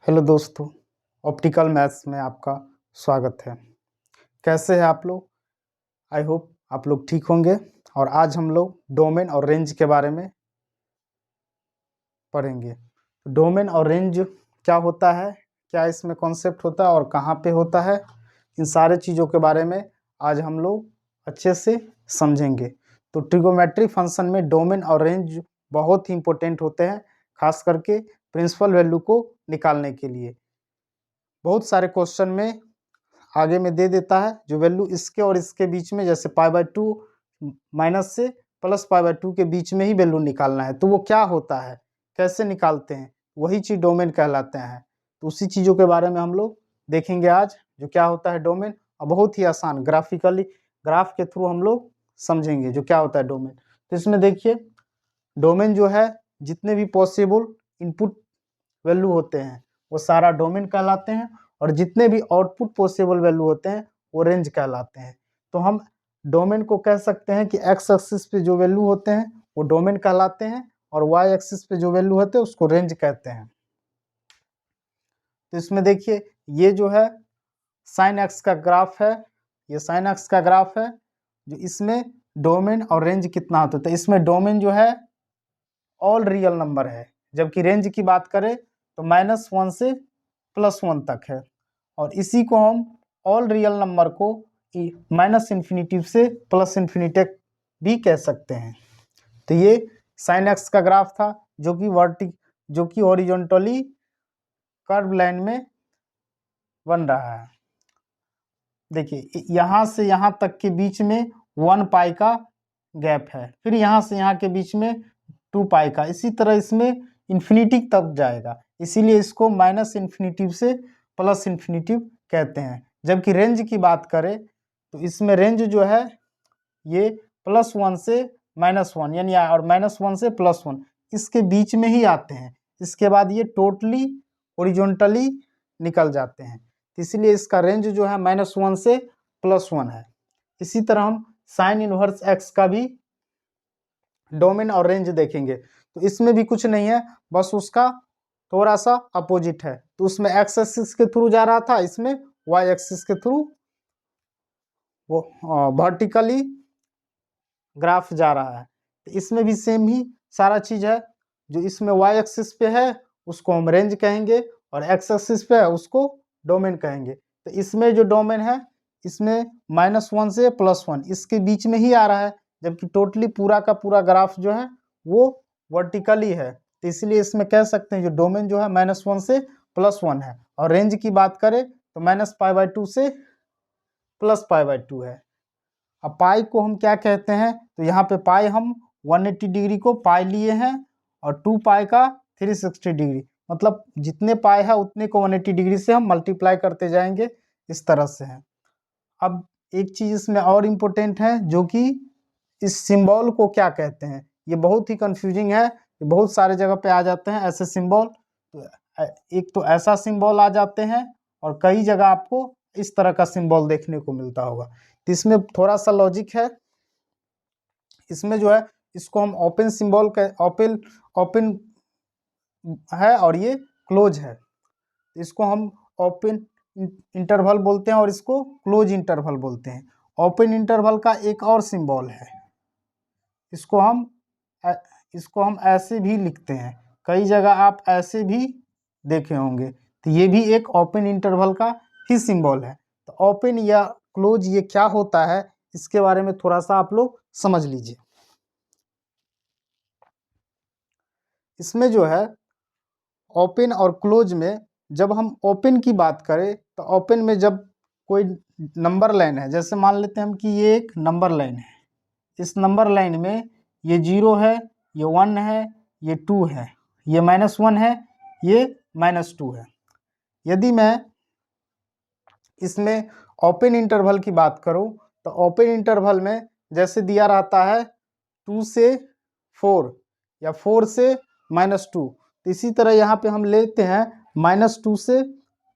Hello दोस्तों, optical maths में आपका स्वागत है। कैसे हैं आप लोग? आई होप आप लोग ठीक होंगे। और आज हम लोग डोमेन और रेंज के बारे में पढ़ेंगे। डोमेन और रेंज क्या होता है, क्या इसमें कॉन्सेप्ट होता है और कहाँ पे होता है, इन सारे चीज़ों के बारे में आज हम लोग अच्छे से समझेंगे। तो ट्रिगोमेट्री फंक्शन में डोमेन और रेंज बहुत ही इंपॉर्टेंट होते हैं, खास करके प्रिंसिपल वैल्यू को निकालने के लिए। बहुत सारे क्वेश्चन में आगे में दे देता है जो वैल्यू इसके और इसके बीच में, जैसे π/2 माइनस से प्लस π/2 के बीच में ही वैल्यू निकालना है। तो वो क्या होता है, कैसे निकालते हैं, वही चीज़ डोमेन कहलाते हैं। तो उसी चीज़ों के बारे में हम लोग देखेंगे आज, जो क्या होता है डोमेन। और बहुत ही आसान ग्राफिकली, ग्राफ के थ्रू हम लोग समझेंगे जो क्या होता है डोमेन। तो इसमें देखिए, डोमेन जो है, जितने भी पॉसिबल इनपुट वैल्यू होते हैं वो सारा डोमेन कहलाते हैं, और जितने भी आउटपुट पॉसिबल वैल्यू होते हैं वो रेंज कहलाते हैं। तो हम डोमेन को कह सकते हैं कि एक्स एक्सिस पे जो वैल्यू होते हैं वो डोमेन कहलाते हैं, और वाई एक्सिस पे जो वैल्यू होते हैं उसको रेंज कहते हैं। तो इसमें देखिए, ये जो है साइन एक्स का ग्राफ है, ये साइन एक्स का ग्राफ है, जो इसमें डोमेन और रेंज कितना होता है। तो इसमें डोमेन जो है ऑल रियल नंबर है, जबकि रेंज की बात करें तो -1 से +1 तक है। और इसी को हम ऑल रियल नंबर को -इन्फिनिटी से +इन्फिनिटी भी कह सकते हैं। तो ये साइन एक्स का ग्राफ था, जो कि हॉरिजॉन्टली कर्व लाइन में बन रहा है। देखिए, यहाँ से यहाँ तक के बीच में 1 पाई का गैप है, फिर यहाँ से यहाँ के बीच में 2 पाई का, इसी तरह इसमें इन्फिनिटी तक जाएगा, इसीलिए इसको -इन्फिनिटी से +इन्फिनिटी कहते हैं। जबकि रेंज की बात करें तो इसमें रेंज जो है ये +1 से -1 यानी, और -1 से +1 इसके बीच में ही आते हैं। इसके बाद ये टोटली हॉरिजॉन्टली निकल जाते हैं, इसलिए इसका रेंज जो है -1 से +1 है। इसी तरह हम साइन इनवर्स एक्स का भी डोमेन और रेंज देखेंगे। तो इसमें भी कुछ नहीं है, बस उसका थोड़ा सा अपोजिट है। तो उसमें एक्स एक्सिस के थ्रू जा रहा था, इसमें वाई एक्सिस के थ्रू वो वर्टिकली ग्राफ जा रहा है। तो इसमें भी सेम ही सारा चीज है। जो इसमें वाई एक्सिस पे है उसको हम रेंज कहेंगे, और एक्स एक्सिस पे है उसको डोमेन कहेंगे। तो इसमें जो डोमेन है, इसमें -1 से +1 इसके बीच में ही आ रहा है, जबकि टोटली पूरा का पूरा ग्राफ जो है वो वर्टिकली है। तो इसलिए इसमें कह सकते हैं जो डोमेन जो है -1 से +1 है। और रेंज की बात करें तो -π/2 से +π/2 है। अब पाई को हम क्या कहते हैं, तो यहाँ पे पाई हम 180 डिग्री को पाई लिए हैं, और 2 पाई का 360 डिग्री, मतलब जितने पाई है उतने को 180 डिग्री से हम मल्टीप्लाई करते जाएंगे, इस तरह से है। अब एक चीज इसमें और इम्पोर्टेंट है, जो कि इस सिंबल को क्या कहते हैं। ये बहुत ही कंफ्यूजिंग है, ये बहुत सारे जगह पे आ जाते हैं ऐसे सिंबल। एक तो ऐसा सिंबल आ जाते हैं, और कई जगह आपको इस तरह का सिंबल देखने को मिलता होगा। तो इसमें थोड़ा सा लॉजिक है। इसमें जो है, इसको हम ओपन सिंबल का ओपन है, और ये क्लोज है। इसको हम ओपन इंटरवल बोलते हैं, और इसको क्लोज इंटरवल बोलते हैं। ओपन इंटरवल का एक और सिंबल है, इसको हम ऐसे भी लिखते हैं, कई जगह आप ऐसे भी देखे होंगे। तो ये भी एक ओपन इंटरवल का ही सिंबल है। तो ओपन या क्लोज ये क्या होता है, इसके बारे में थोड़ा सा आप लोग समझ लीजिए। इसमें जो है ओपन और क्लोज में, जब हम ओपन की बात करें तो ओपन में जब कोई नंबर लाइन है, जैसे मान लेते हैं हम कि ये एक नंबर लाइन है, इस नंबर लाइन में ये 0 है, ये 1 है, ये 2 है, ये -1 है, ये -2 है। यदि मैं इसमें ओपन इंटरवल की बात करूं तो ओपन इंटरवल में जैसे दिया रहता है 2 से 4 या 4 से -2, तो इसी तरह यहाँ पे हम लेते हैं -2 से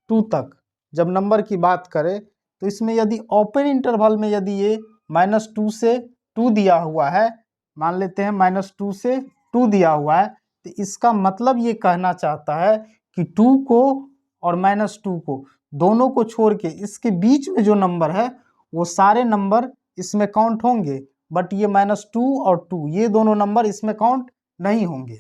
2 तक। जब नंबर की बात करें तो इसमें यदि ओपन इंटरवल में यदि ये -2 से 2 दिया हुआ है, मान लेते हैं -2 से 2 दिया हुआ है, तो इसका मतलब ये कहना चाहता है कि 2 को और -2 को, दोनों को छोड़ के इसके बीच में जो नंबर है वो सारे नंबर इसमें काउंट होंगे, बट ये -2 और 2 ये दोनों नंबर इसमें काउंट नहीं होंगे।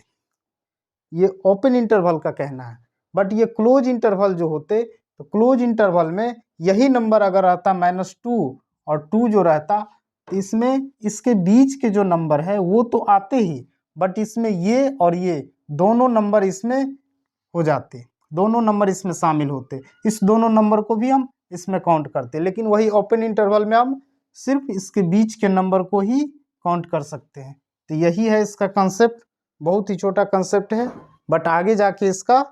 ये ओपन इंटरवल का कहना है। बट ये क्लोज इंटरवल जो होते, तो क्लोज इंटरवल में यही नंबर अगर रहता -2 और 2 जो रहता, तो इसमें इसके बीच के जो नंबर है वो तो आते ही, बट इसमें ये और ये दोनों नंबर इसमें हो जाते, दोनों नंबर इसमें शामिल होते, इस दोनों नंबर को भी हम इसमें काउंट करते। लेकिन वही ओपन इंटरवल में हम सिर्फ इसके बीच के नंबर को ही काउंट कर सकते हैं। तो यही है इसका कंसेप्ट, बहुत ही छोटा कंसेप्ट है, बट आगे जाके इसका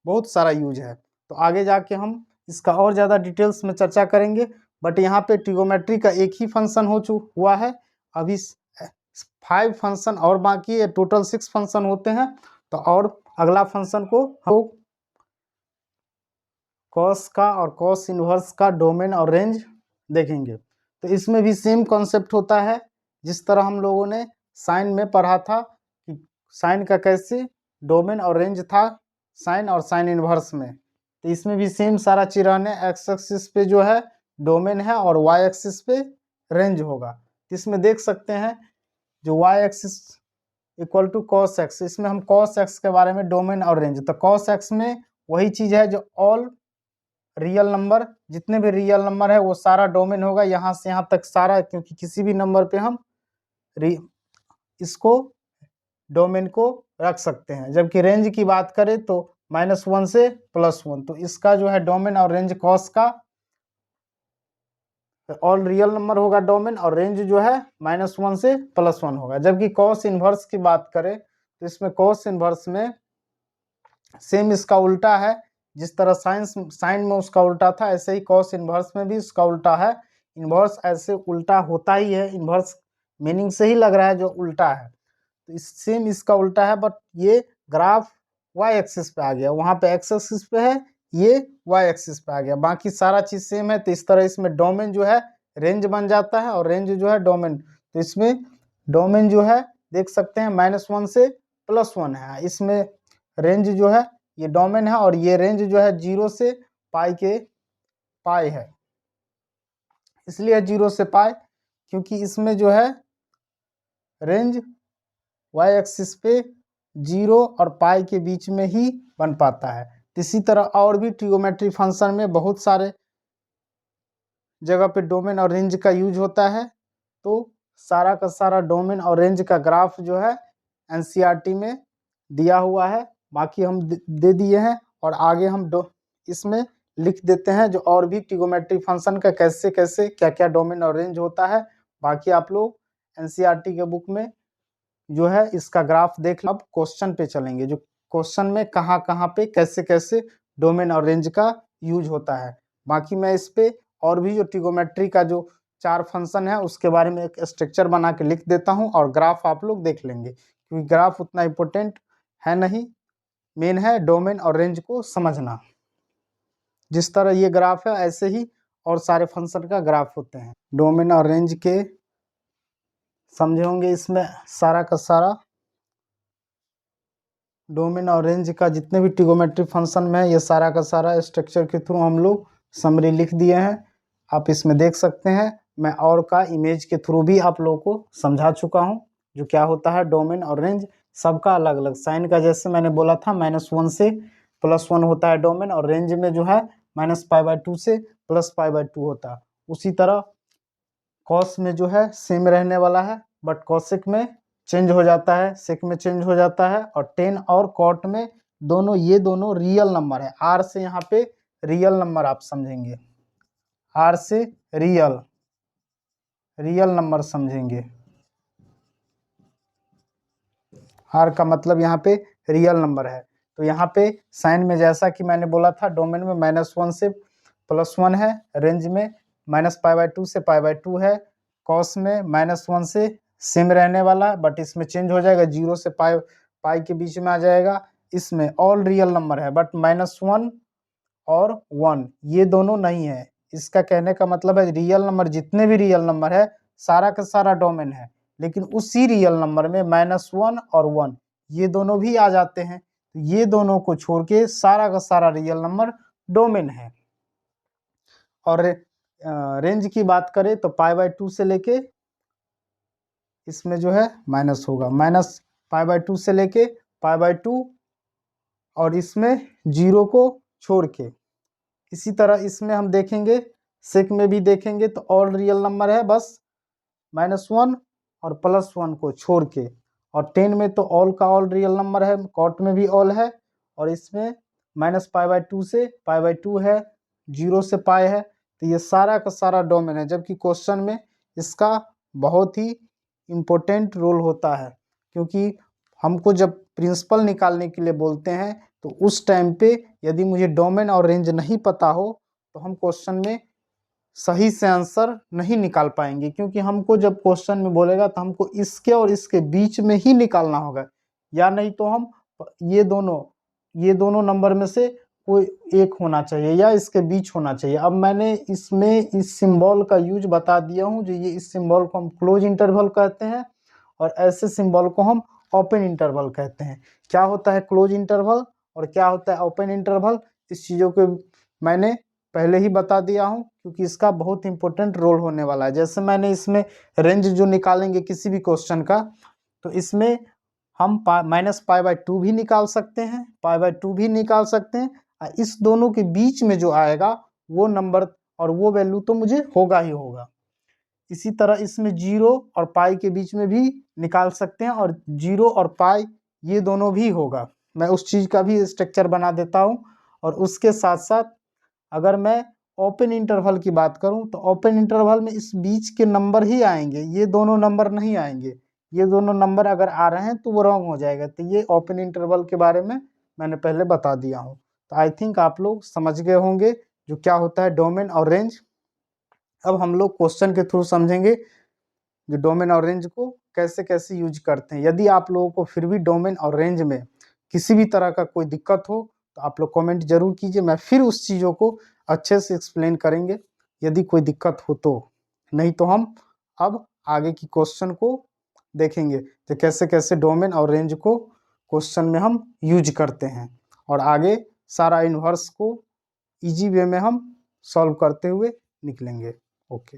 बहुत सारा यूज है। तो आगे जाके हम इसका और ज़्यादा डिटेल्स में चर्चा करेंगे। बट यहाँ पे ट्रिगोमेट्री का एक ही फंक्शन हुआ है, अभी 5 फंक्शन और बाकी है, टोटल 6 फंक्शन होते हैं। तो और अगला फंक्शन को हम कॉस का और कॉस इनवर्स का डोमेन और रेंज देखेंगे। तो इसमें भी सेम कॉन्सेप्ट होता है, जिस तरह हम लोगों ने साइन में पढ़ा था कि साइन का कैसे डोमेन और रेंज था साइन और साइन इनवर्स में। तो इसमें भी सेम सारा चीज रहने, एक्स एक्सिस पे जो है डोमेन है और वाई एक्सिस पे रेंज होगा। तो इसमें देख सकते हैं जो y axis equal to cos x, इसमें हम कॉस एक्स के बारे में डोमेन और रेंज, तो कॉस एक्स में वही चीज है जो ऑल रियल नंबर, जितने भी रियल नंबर है वो सारा डोमेन होगा, यहाँ से यहाँ तक सारा, क्योंकि किसी भी नंबर पे हम इसको डोमेन को रख सकते हैं। जबकि रेंज की बात करें तो -1 से +1, तो इसका जो है डोमेन और रेंज कॉस का ऑल रियल नंबर होगा डोमेन, और रेंज जो है -1 से +1 होगा। जबकि कॉस इनवर्स की बात करें तो इसमें कॉस इनवर्स में सेम इसका उल्टा है, जिस तरह साइन में उसका उल्टा था, ऐसे ही कॉस इनवर्स में भी उसका उल्टा है। इनवर्स ऐसे उल्टा होता ही है, इनवर्स मीनिंग से ही लग रहा है जो उल्टा है, तो इस सेम इसका उल्टा है, बट ये ग्राफ वाई एक्सिस पे आ गया, वहाँ पे एक्स एक्सिस पे है, ये वाई एक्सिस पे आ गया, बाकी सारा चीज सेम है। तो इस तरह इसमें डोमेन जो है रेंज बन जाता है और रेंज जो है डोमेन। तो इसमें डोमेन जो है देख सकते हैं -1 से +1 है, इसमें रेंज जो है ये डोमेन है, और ये रेंज जो है 0 से पाई है, इसलिए 0 से पाई, क्योंकि इसमें जो है रेंज वाई एक्सिस पे 0 और पाई के बीच में ही बन पाता है। इसी तरह और भी ट्रिगोमेट्री फंक्शन में बहुत सारे जगह पे डोमेन और रेंज का यूज होता है। तो सारा का सारा डोमेन और रेंज का ग्राफ जो है एनसीईआरटी में दिया हुआ है, बाकी हम दे दिए हैं, और आगे हम इसमें लिख देते हैं जो और भी ट्रिगोमेट्री फंक्शन का कैसे कैसे क्या क्या डोमेन और रेंज होता है। बाकी आप लोग एनसीईआरटी के बुक में जो है इसका ग्राफ देख लो। अब क्वेश्चन पे चलेंगे, जो क्वेश्चन में कहाँ कहाँ पे कैसे कैसे डोमेन और रेंज का यूज होता है। बाकी मैं इस पे और भी जो ट्रिगोमेट्री का जो 4 फंक्शन है उसके बारे में एक स्ट्रक्चर बना के लिख देता हूँ, और ग्राफ आप लोग देख लेंगे, क्योंकि ग्राफ उतना इम्पोर्टेंट है नहीं, मेन है डोमेन और रेंज को समझना। जिस तरह ये ग्राफ है ऐसे ही और सारे फंक्शन का ग्राफ होते हैं। डोमेन और रेंज के समझे होंगे, इसमें सारा का सारा डोमेन और रेंज का जितने भी ट्रिगोमेट्री फंक्शन में है, ये सारा का सारा स्ट्रक्चर के थ्रू हम लोग समरी लिख दिए हैं, आप इसमें देख सकते हैं। मैं और का इमेज के थ्रू भी आप लोगों को समझा चुका हूँ जो क्या होता है डोमेन और रेंज, सबका अलग अलग। साइन का जैसे मैंने बोला था -1 से +1 होता है डोमेन, और रेंज में जो है -π/2 से +π/2 होता है। उसी तरह कॉस में जो है सेम रहने वाला है, बट कॉसेक में चेंज हो जाता है, सेक में चेंज हो जाता है, और टेन और कॉट में दोनों, ये दोनों रियल नंबर है। आर से यहाँ पे रियल नंबर आप समझेंगे, आर से रियल नंबर समझेंगे, आर का मतलब यहाँ पे रियल नंबर है। तो यहाँ पे साइन में जैसा कि मैंने बोला था डोमेन में -1 से +1 है, रेंज में -π/2 से π/2 है, कॉस में -1 से सेम रहने वाला है, बट इसमें चेंज हो जाएगा, 0 से पाई के बीच में आ जाएगा। इसमें ऑल रियल नंबर है, बट -1 और 1 ये दोनों नहीं है। इसका कहने का मतलब है रियल नंबर, जितने भी रियल नंबर है सारा का सारा डोमेन है, लेकिन उसी रियल नंबर में -1 और 1 ये दोनों भी आ जाते हैं। तो ये दोनों को छोड़ के सारा का सारा रियल नंबर डोमेन है। और रेंज की बात करें तो π/2 से लेके इसमें जो है माइनस होगा, -π/2 से लेके π/2 और इसमें 0 को छोड़ के। इसी तरह इसमें हम देखेंगे, सेक में भी देखेंगे तो ऑल रियल नंबर है बस -1 और +1 को छोड़ के। और 10 में तो ऑल का ऑल रियल नंबर है, कॉट में भी ऑल है, और इसमें -π/2 से π/2 है, 0 से पाई है, तो ये सारा का सारा डोमेन है। जबकि क्वेश्चन में इसका बहुत ही इम्पोर्टेंट रोल होता है, क्योंकि हमको जब प्रिंसिपल निकालने के लिए बोलते हैं तो उस टाइम पे यदि मुझे डोमेन और रेंज नहीं पता हो तो हम क्वेश्चन में सही से आंसर नहीं निकाल पाएंगे। क्योंकि हमको जब क्वेश्चन में बोलेगा तो हमको इसके और इसके बीच में ही निकालना होगा, या नहीं तो हम ये दोनों नंबर में से कोई एक होना चाहिए या इसके बीच होना चाहिए। अब मैंने इसमें इस सिंबल का यूज बता दिया हूँ, जो ये इस सिंबल को हम क्लोज इंटरवल कहते हैं और ऐसे सिंबल को हम ओपन इंटरवल कहते हैं। क्या होता है क्लोज इंटरवल और क्या होता है ओपन इंटरवल, इस चीज़ों को मैंने पहले ही बता दिया हूँ, क्योंकि इसका बहुत इंपॉर्टेंट रोल होने वाला है। जैसे मैंने इसमें रेंज जो निकालेंगे किसी भी क्वेश्चन का, तो इसमें हम -π/2 भी निकाल सकते हैं, π/2 भी निकाल सकते हैं, और इस दोनों के बीच में जो आएगा वो नंबर और वो वैल्यू तो मुझे होगा ही होगा। इसी तरह इसमें 0 और पाई के बीच में भी निकाल सकते हैं, और 0 और पाई ये दोनों भी होगा। मैं उस चीज़ का भी स्ट्रक्चर बना देता हूँ। और उसके साथ साथ अगर मैं ओपन इंटरवल की बात करूं तो ओपन इंटरवल में इस बीच के नंबर ही आएंगे, ये दोनों नंबर नहीं आएंगे। ये दोनों नंबर अगर आ रहे हैं तो वो रॉन्ग हो जाएगा। तो ये ओपन इंटरवल के बारे में मैंने पहले बता दिया हूँ। तो आई थिंक आप लोग समझ गए होंगे जो क्या होता है डोमेन और रेंज। अब हम लोग क्वेश्चन के थ्रू समझेंगे जो डोमेन और रेंज को कैसे कैसे यूज करते हैं। यदि आप लोगों को फिर भी डोमेन और रेंज में किसी भी तरह का कोई दिक्कत हो तो आप लोग कमेंट जरूर कीजिए, मैं फिर उस चीज़ों को अच्छे से एक्सप्लेन करेंगे यदि कोई दिक्कत हो तो। नहीं तो हम अब आगे की क्वेश्चन को देखेंगे कि कैसे कैसे डोमेन और रेंज को क्वेश्चन में हम यूज करते हैं, और आगे सारा इन्वर्स को इजी वे में हम सॉल्व करते हुए निकलेंगे। ओके।